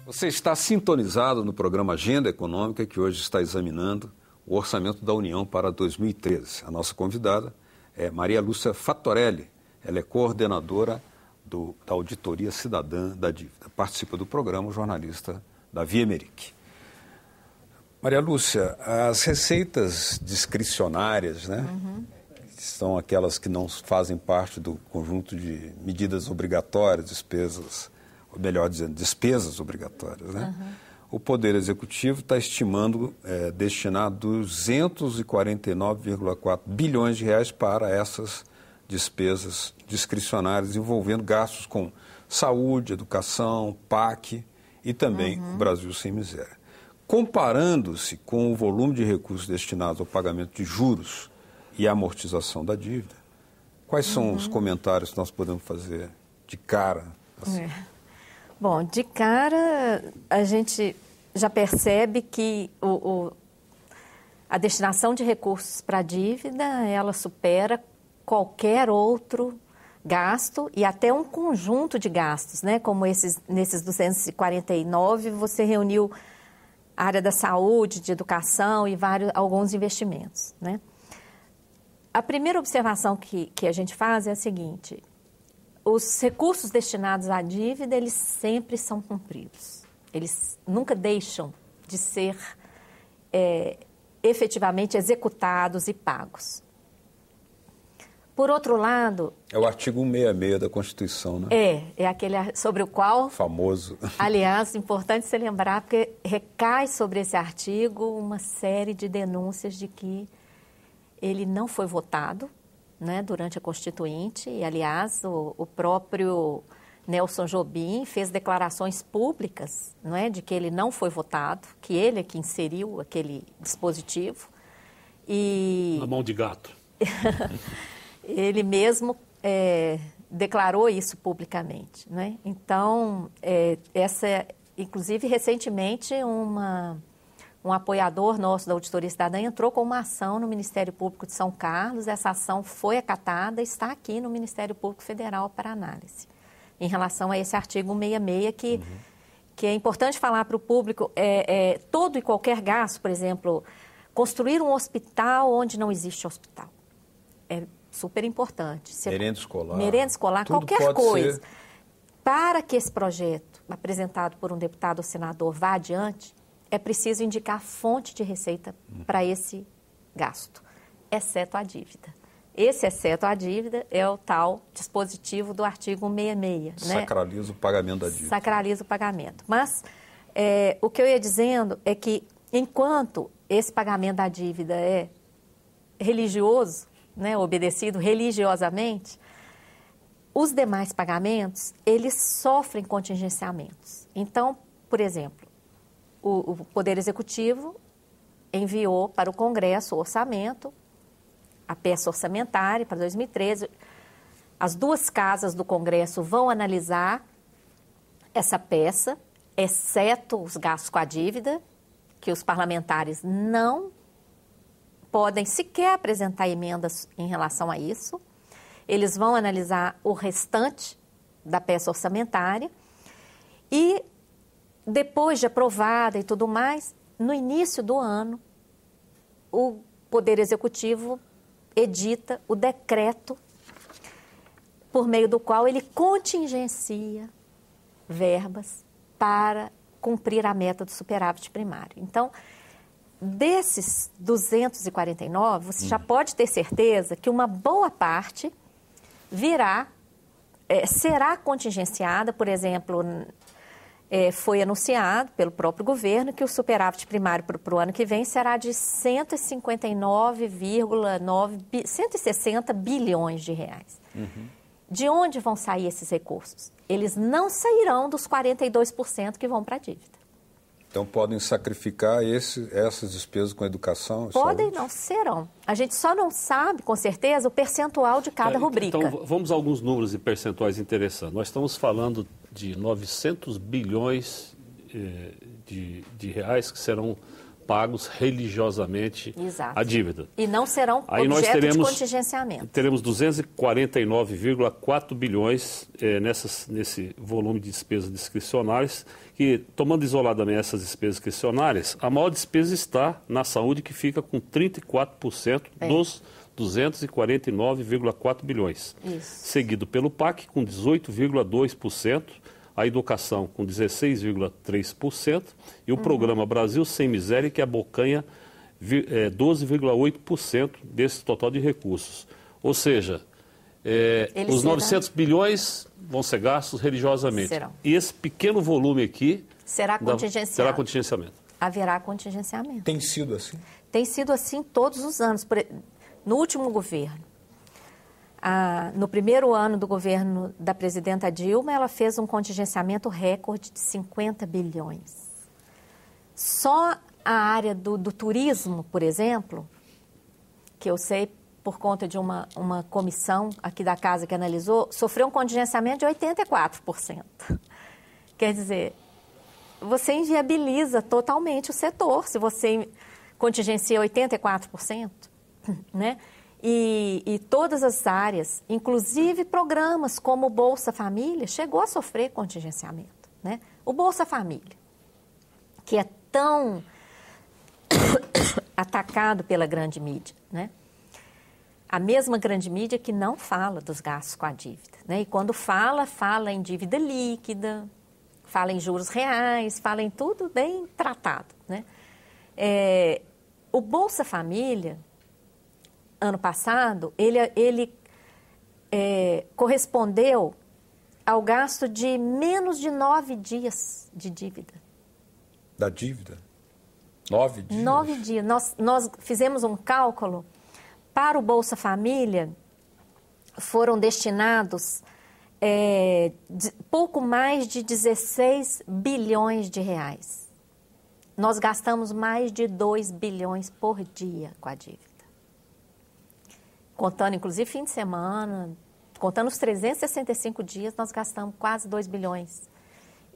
Você está sintonizado no programa Agenda Econômica, que hoje está examinando o orçamento da União para 2013. A nossa convidada é Maria Lúcia Fattorelli. Ela é coordenadora da Auditoria Cidadã da Dívida. Participa do programa o jornalista Davi Emerick. Maria Lúcia, as receitas discricionárias, né? São aquelas que não fazem parte do conjunto de medidas obrigatórias, despesas, ou melhor dizendo, despesas obrigatórias, né? O Poder Executivo está estimando destinar 249,4 bilhões de reais para essas despesas discricionárias, envolvendo gastos com saúde, educação, PAC e também o Brasil Sem Miséria. Comparando-se com o volume de recursos destinados ao pagamento de juros e amortização da dívida, quais são os comentários que nós podemos fazer de cara? Assim? Bom, de cara, a gente já percebe que a destinação de recursos para a dívida, ela supera qualquer outro gasto e até um conjunto de gastos, né? Como nesses 249, você reuniu a área da saúde, de educação e alguns investimentos, né? A primeira observação que a gente faz é a seguinte: os recursos destinados à dívida, eles sempre são cumpridos. Eles nunca deixam de ser efetivamente executados e pagos. Por outro lado... É o artigo 166 da Constituição, né? É aquele sobre o qual... Famoso. Aliás, importante se lembrar, porque recai sobre esse artigo uma série de denúncias de que ele não foi votado, né, durante a Constituinte. E, aliás, o próprio Nelson Jobim fez declarações públicas, não é, de que ele não foi votado, que ele é que inseriu aquele dispositivo. Na mão de gato. Ele mesmo declarou isso publicamente, né? Então, inclusive, recentemente, um apoiador nosso da Auditoria Cidadã entrou com uma ação no Ministério Público de São Carlos. Essa ação foi acatada e está aqui no Ministério Público Federal para análise. Em relação a esse artigo 166, que é importante falar para o público, todo e qualquer gasto, por exemplo, construir um hospital onde não existe hospital. É super importante. Merenda escolar. Merenda escolar, tudo qualquer coisa. Ser... Para que esse projeto, apresentado por um deputado ou senador, vá adiante, é preciso indicar a fonte de receita para esse gasto, exceto a dívida. Esse exceto a dívida é o tal dispositivo do artigo 166. Sacraliza o pagamento da dívida. Sacraliza o pagamento. Mas o que eu ia dizendo é que, enquanto esse pagamento da dívida é religioso, né, obedecido religiosamente, os demais pagamentos, eles sofrem contingenciamentos. Então, por exemplo, o Poder Executivo enviou para o Congresso o orçamento, a peça orçamentária para 2013. As duas casas do Congresso vão analisar essa peça, exceto os gastos com a dívida, que os parlamentares não podem sequer apresentar emendas em relação a isso. Eles vão analisar o restante da peça orçamentária e, depois de aprovada e tudo mais, no início do ano, o Poder Executivo edita o decreto por meio do qual ele contingencia verbas para cumprir a meta do superávit primário. Então, desses 249, você já pode ter certeza que uma boa parte será contingenciada. Por exemplo, foi anunciado pelo próprio governo que o superávit primário para o ano que vem será de 160 bilhões de reais. De onde vão sair esses recursos? Eles não sairão dos 42% que vão para a dívida. Então, podem sacrificar essas despesas com educação? Podem, não, serão. A gente só não sabe, com certeza, o percentual de cada rubrica. Então, vamos a alguns números e percentuais interessantes. Nós estamos falando de 900 bilhões de reais que serão pagos religiosamente Exato. a dívida. E não serão Aí nós objeto de contingenciamento. Teremos 249,4 bilhões nesse volume de despesas discricionárias, que, tomando isoladamente essas despesas discricionárias, a maior despesa está na saúde, que fica com 34% dos 249,4 bilhões. Isso. Seguido pelo PAC, com 18,2%, a educação com 16,3% e o Programa Brasil Sem Miséria, que abocanha 12,8% desse total de recursos. Ou seja, os 900 bilhões vão ser gastos religiosamente. Serão. E esse pequeno volume aqui será contingenciado. Será contingenciamento. Haverá contingenciamento. Tem sido assim? Tem sido assim todos os anos. No último governo, no primeiro ano do governo da presidenta Dilma, ela fez um contingenciamento recorde de 50 bilhões. Só a área do turismo, por exemplo, que eu sei por conta de uma comissão aqui da casa que analisou, sofreu um contingenciamento de 84%. Quer dizer, você inviabiliza totalmente o setor se você contingencia 84%, né? E todas as áreas, inclusive programas como o Bolsa Família, chegou a sofrer contingenciamento, né? O Bolsa Família, que é tão atacado pela grande mídia, né? A mesma grande mídia que não fala dos gastos com a dívida, né? E quando fala em dívida líquida, fala em juros reais, fala em tudo bem tratado, né? O Bolsa Família, ano passado, ele correspondeu ao gasto de menos de 9 dias de dívida. Da dívida? 9 dias? 9 dias. Nós fizemos um cálculo. Para o Bolsa Família, foram destinados pouco mais de 16 bilhões de reais. Nós gastamos mais de 2 bilhões por dia com a dívida. Contando, inclusive, fim de semana, contando os 365 dias, nós gastamos quase 2 bilhões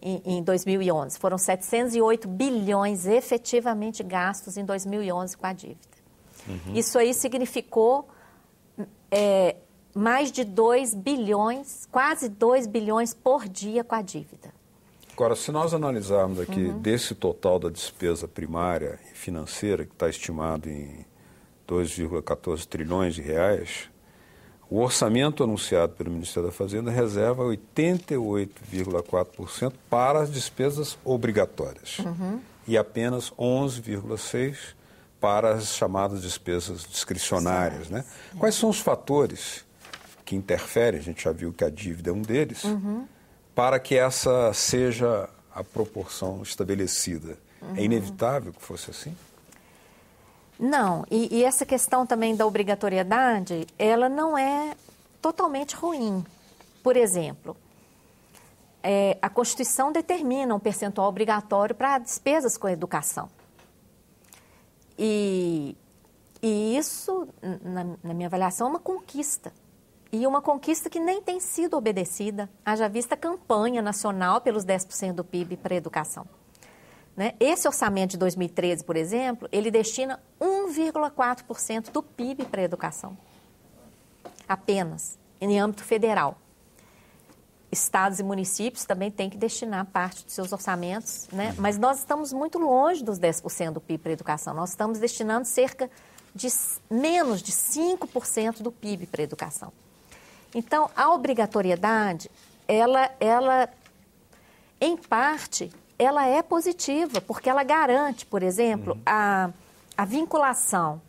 em 2011. Foram 708 bilhões efetivamente gastos em 2011 com a dívida. Uhum. Isso aí significou mais de 2 bilhões, quase 2 bilhões por dia com a dívida. Agora, se nós analisarmos aqui desse total da despesa primária e financeira, que está estimado em 2,14 trilhões de reais, o orçamento anunciado pelo Ministério da Fazenda reserva 88,4% para as despesas obrigatórias e apenas 11,6% para as chamadas despesas discricionárias, né? Quais são os fatores que interferem, a gente já viu que a dívida é um deles, para que essa seja a proporção estabelecida? É inevitável que fosse assim? Não, e essa questão também da obrigatoriedade, ela não é totalmente ruim. Por exemplo, a Constituição determina um percentual obrigatório para despesas com a educação. E isso, na minha avaliação, é uma conquista. E uma conquista que nem tem sido obedecida, haja vista a campanha nacional pelos 10% do PIB para a educação. Né? Esse orçamento de 2013, por exemplo, ele destina 1,4% do PIB para a educação. Apenas, em âmbito federal. Estados e municípios também têm que destinar parte dos seus orçamentos, né? Mas nós estamos muito longe dos 10% do PIB para a educação. Nós estamos destinando cerca de menos de 5% do PIB para a educação. Então, a obrigatoriedade, ela em parte, ela é positiva, porque ela garante, por exemplo, a vinculação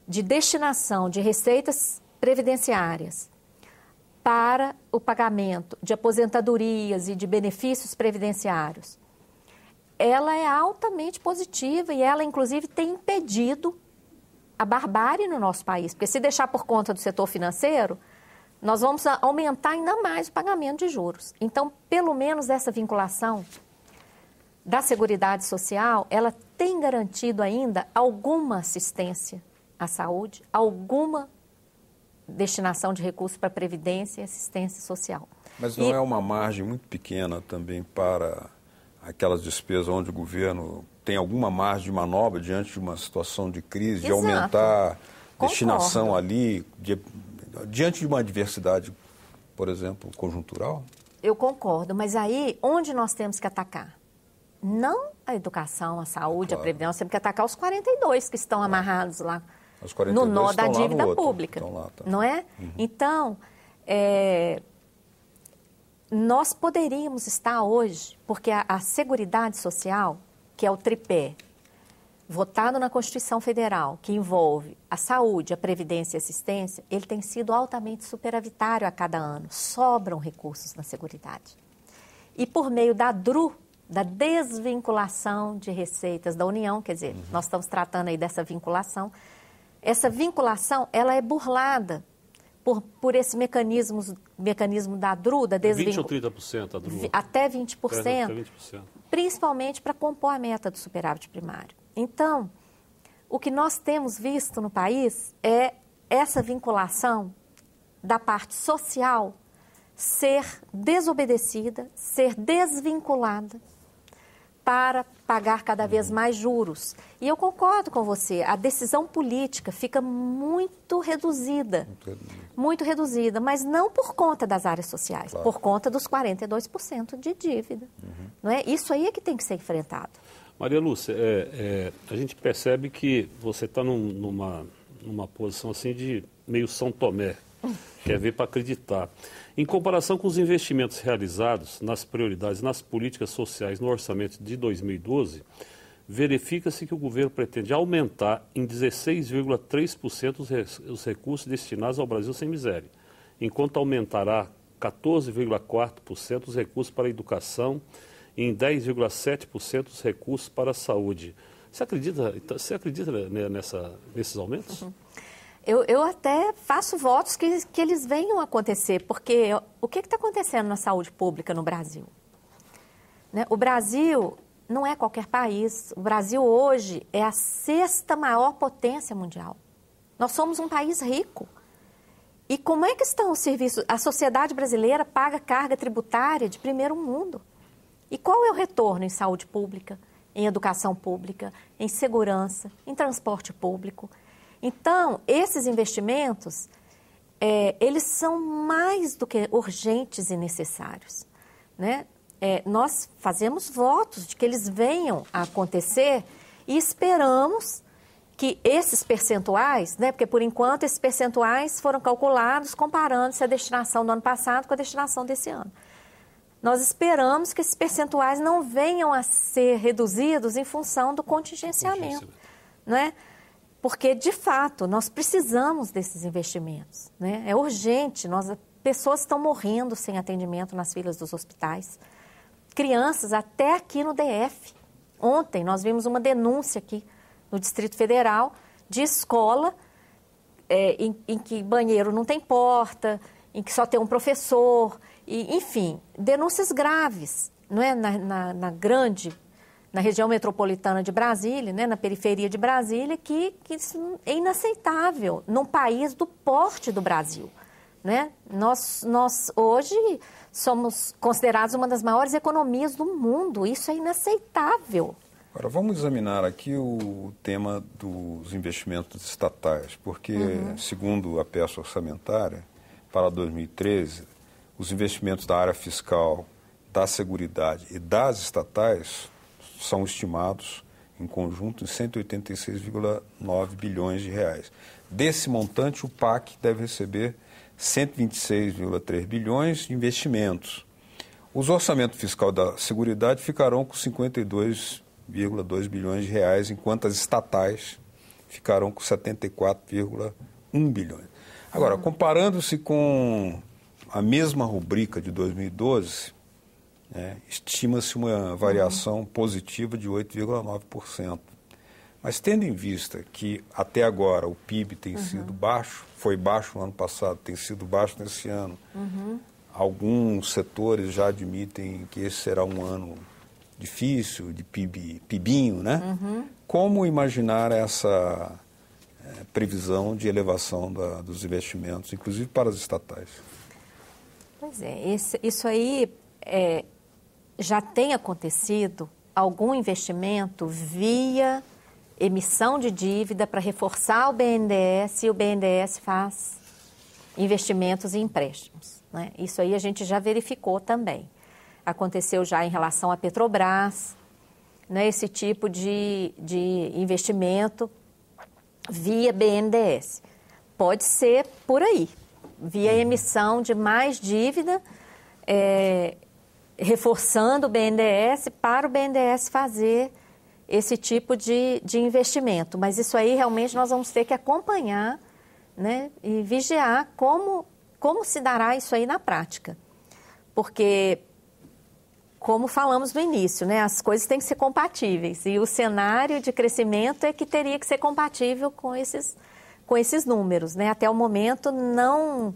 de destinação de receitas previdenciárias para o pagamento de aposentadorias e de benefícios previdenciários. Ela é altamente positiva e ela, inclusive, tem impedido a barbárie no nosso país. Porque se deixar por conta do setor financeiro, nós vamos aumentar ainda mais o pagamento de juros. Então, pelo menos essa vinculação da Seguridade Social, ela tem garantido ainda alguma assistência à saúde, alguma destinação de recursos para previdência e assistência social. Mas não é uma margem muito pequena também para aquelas despesas onde o governo tem alguma margem de manobra diante de uma situação de crise, de Exato. aumentar a Concordo. destinação ali, diante de uma adversidade, por exemplo, conjuntural? Eu concordo, mas aí onde nós temos que atacar? Não a educação, a saúde, Claro. a previdência, temos que atacar os 42 que estão amarrados lá Os 42 no nó da estão lá no dívida outro, pública, estão lá, tá. não é? Então, nós poderíamos estar hoje, porque a Seguridade Social, que é o tripé, votado na Constituição Federal, que envolve a saúde, a previdência e a assistência, ele tem sido altamente superavitário a cada ano. Sobram recursos na Seguridade. E por meio da DRU, da desvinculação de receitas da União, quer dizer, nós estamos tratando aí dessa vinculação, essa vinculação, ela é burlada por esse mecanismo da DRU, da 20% ou 30% a DRU? Até 20%, Até 20%. Principalmente para compor a meta do superávit primário. Então, o que nós temos visto no país é essa vinculação da parte social ser desobedecida, ser desvinculada para pagar cada vez mais juros. E eu concordo com você, a decisão política fica muito reduzida, mas não por conta das áreas sociais, Claro. por conta dos 42% de dívida. Não é? Isso aí é que tem que ser enfrentado. Maria Lúcia, a gente percebe que você está numa posição assim de meio São Tomé, quer ver para acreditar. Em comparação com os investimentos realizados nas prioridades, nas políticas sociais no orçamento de 2012, verifica-se que o governo pretende aumentar em 16,3% os recursos destinados ao Brasil Sem Miséria, enquanto aumentará 14,4% os recursos para a educação e em 10,7% os recursos para a saúde. Você acredita nesses aumentos? Eu até faço votos que eles venham a acontecer, porque o que está acontecendo na saúde pública no Brasil? Né? O Brasil não é qualquer país. O Brasil hoje é a 6ª maior potência mundial. Nós somos um país rico. E como é que estão os serviços? A sociedade brasileira paga carga tributária de primeiro mundo. E qual é o retorno em saúde pública, em educação pública, em segurança, em transporte público? Então, esses investimentos, eles são mais do que urgentes e necessários, né? Nós fazemos votos de que eles venham a acontecer e esperamos que esses percentuais, né? Porque por enquanto esses percentuais foram calculados comparando-se a destinação do ano passado com a destinação desse ano. Nós esperamos que esses percentuais não venham a ser reduzidos em função do contingenciamento, né? Porque, de fato, nós precisamos desses investimentos, né? É urgente, pessoas estão morrendo sem atendimento nas filas dos hospitais. Crianças até aqui no DF. Ontem nós vimos uma denúncia aqui no Distrito Federal de escola em que banheiro não tem porta, em que só tem um professor, enfim, denúncias graves, não é? Na região metropolitana de Brasília, né, na periferia de Brasília, que isso é inaceitável num país do porte do Brasil, né? Nós hoje somos considerados uma das maiores economias do mundo, isso é inaceitável. Agora, vamos examinar aqui o tema dos investimentos estatais, porque, segundo a peça orçamentária, para 2013, os investimentos da área fiscal, da Seguridade e das estatais são estimados em conjunto em 186,9 bilhões de reais. Desse montante, o PAC deve receber 126,3 bilhões de investimentos. Os orçamentos fiscais da Seguridade ficarão com 52,2 bilhões de reais, enquanto as estatais ficarão com 74,1 bilhões. Agora, comparando-se com a mesma rubrica de 2012, estima-se uma variação positiva de 8,9%. Mas tendo em vista que até agora o PIB tem sido baixo, foi baixo no ano passado, tem sido baixo nesse ano, alguns setores já admitem que esse será um ano difícil, de PIBinho, né? Como imaginar essa previsão de elevação dos investimentos, inclusive para as estatais? Pois é, isso aí já tem acontecido algum investimento via emissão de dívida para reforçar o BNDES e o BNDES faz investimentos e empréstimos, né? Isso aí a gente já verificou também. Aconteceu já em relação à Petrobras, né? Esse tipo de investimento via BNDES. Pode ser por aí, via emissão de mais dívida, reforçando o BNDES para o BNDES fazer esse tipo de investimento. Mas isso aí realmente nós vamos ter que acompanhar, né, e vigiar como se dará isso aí na prática. Porque, como falamos no início, né, as coisas têm que ser compatíveis. E o cenário de crescimento é que teria que ser compatível com esses números, né? Até o momento não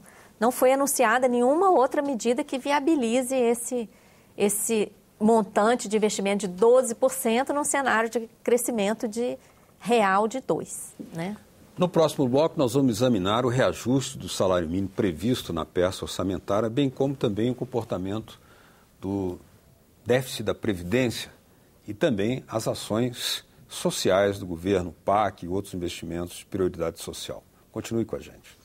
foi anunciada nenhuma outra medida que viabilize esse montante de investimento de 12% num cenário de crescimento real de 2%, né? No próximo bloco, nós vamos examinar o reajuste do salário mínimo previsto na peça orçamentária, bem como também o comportamento do déficit da Previdência e também as ações sociais do governo, PAC e outros investimentos de prioridade social. Continue com a gente.